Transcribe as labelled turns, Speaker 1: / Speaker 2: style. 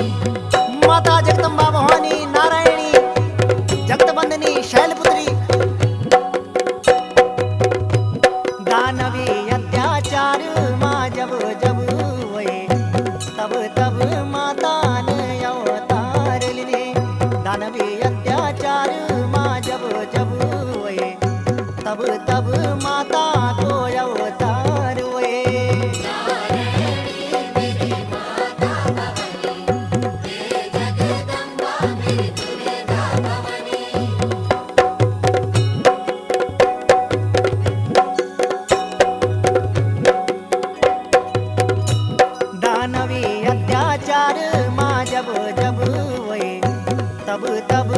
Speaker 1: माता जगदंबा भवानी नारायणी जगतबंदनी शैलपुत्री दानवी अत्याचार मा जब जब वये तब तब माता ने अवतार लिने दानवी अत्याचार मा जब जब वये तब तब माता को अवतार वये दानवी अत्याचार मा जब जब वये तब तब